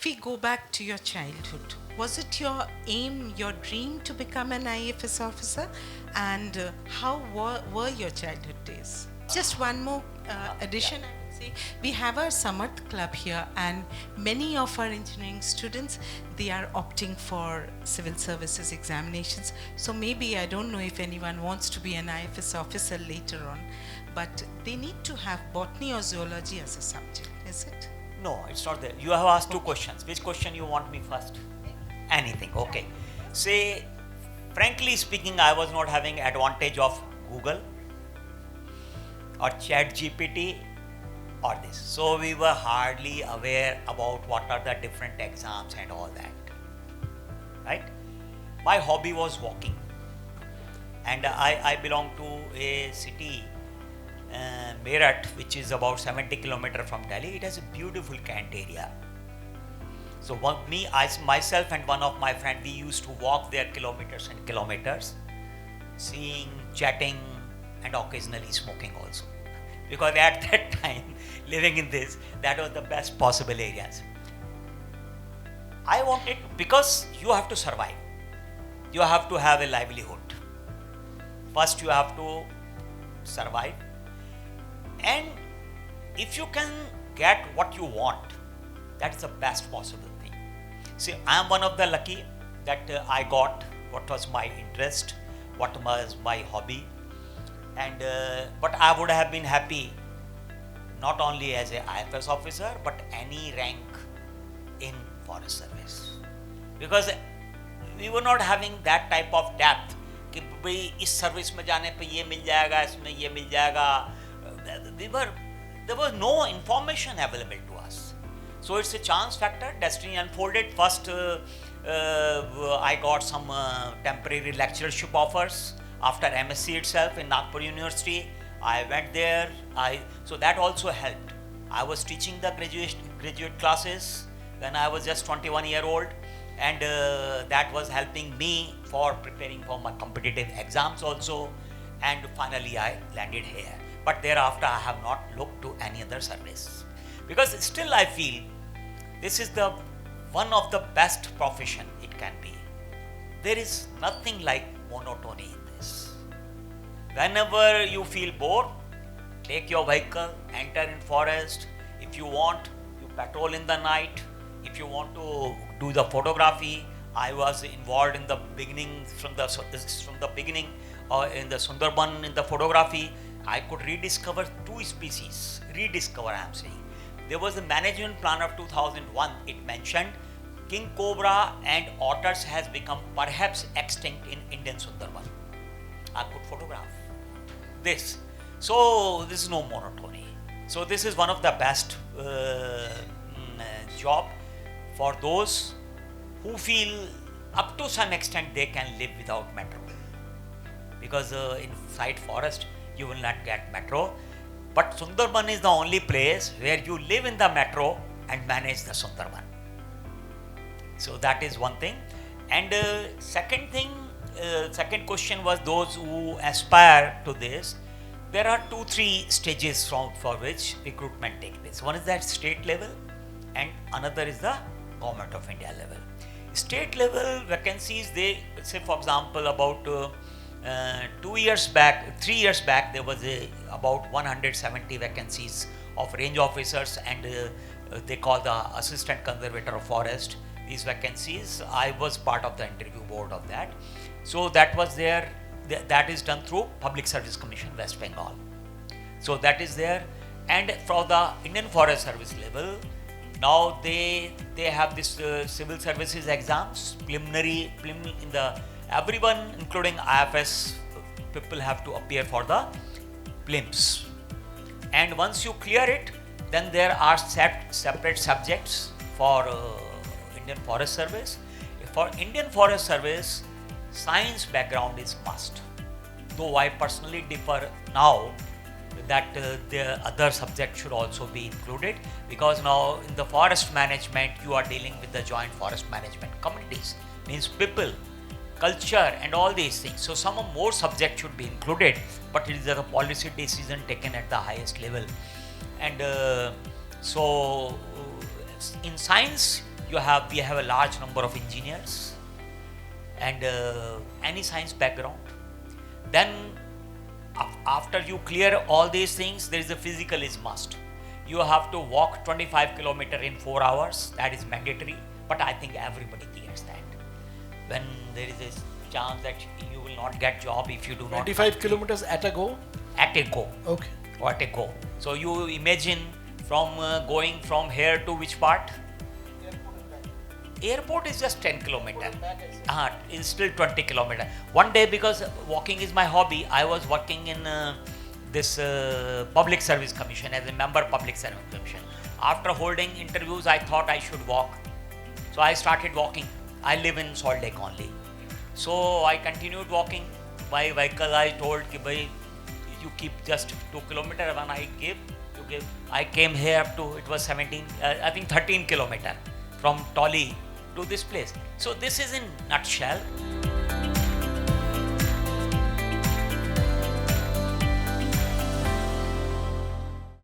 if we go back to your childhood, was it your aim, your dream to become an IFS officer? And how were your childhood days? Just one more addition, I would say. We have our Samarth club here, and many of our engineering students, they are opting for civil services examinations. So maybe, I don't know if anyone wants to be an IFS officer later on, but they need to have botany or zoology as a subject, is it? No, it's not there. You have asked two questions. Which question you want me first? Anything, okay. Say, frankly speaking, I was not having advantage of Google or Chat GPT or this. So we were hardly aware about what are the different exams and all that, right? My hobby was walking, and I belong to a city, Meerut, which is about 70 kilometers from Delhi. It has a beautiful Kant area. So myself and one of my friends, we used to walk there kilometers and kilometers, seeing, chatting, and occasionally smoking also. Because at that time, living in this, that was the best possible areas. I wanted, because you have to survive. You have to have a livelihood. First you have to survive. And if you can get what you want, that's the best possible thing. See, I am one of the lucky that I got what was my interest, what was my hobby. And but I would have been happy not only as a IFS officer but any rank in forest service, because we were not having that type of depth कि भाई इस service में जाने पे ये मिल जाएगा, इसमें ये मिल जाएगा. There was no information available to us. So it's a chance factor. Destiny unfolded. First I got some temporary lectureship offers after MSc itself in Nagpur University. I went there. So that also helped. I was teaching the graduate classes when I was just 21-year-old, and that was helping me for preparing for my competitive exams also. And finally I landed here. But thereafter I have not looked to any other service, because still I feel this is the one of the best profession it can be. There is nothing like monotony in this. Whenever you feel bored, take your vehicle, enter in forest. If you want, you patrol in the night. If you want to do the photography, I was involved in the beginning, from the beginning, in the Sundarban, in the photography. I could rediscover two species. Rediscover, I am saying. There was a management plan of 2001. It mentioned King Cobra and otters has become perhaps extinct in Indian Sundarban. I could photograph this. So this is no monotony. So this is one of the best job for those who feel up to some extent they can live without metro. Because inside forest you will not get metro. But Sundarban is the only place where you live in the metro and manage the Sundarban. So that is one thing. And second thing, second question was those who aspire to this. There are 2-3 stages for which recruitment takes place. One is at state level and another is the Government of India level. State level vacancies, they say for example about 3 years back there was about 170 vacancies of range officers and they call the assistant conservator of forest. These vacancies, I was part of the interview board of that. So that was there, that is done through Public Service Commission West Bengal. So that is there. And for the Indian Forest Service level, now they have this civil services exams, preliminary in the everyone including IFS people have to appear for the prelims. And once you clear it, then there are separate subjects for Indian Forest Service. For Indian Forest Service, science background is must. Though I personally differ now that the other subjects should also be included, because now in the forest management you are dealing with the joint forest management communities, means people, culture and all these things. So some more subjects should be included, but it is a policy decision taken at the highest level. And so in science We have a large number of engineers and any science background. Then after you clear all these things, there is a physical is must. You have to walk 25 kilometer in 4 hours. That is mandatory. But I think everybody clears that. When there is a chance that you will not get job if you do not 25 kilometers at a go? at a go. Okay. Or at a go. So you imagine from going from here to which part? Airport is just 10 kilometer. It's still 20 kilometer. One day, because walking is my hobby, I was working in this public service commission as a member public service commission. After holding interviews, I thought I should walk. So I started walking. I live in Salt Lake only. So I continued walking. My vehicle, I told कि भाई you keep just 2 kilometer. When I came here up to, it was I think 13 kilometer from Tolly to this place. So this is in nutshell.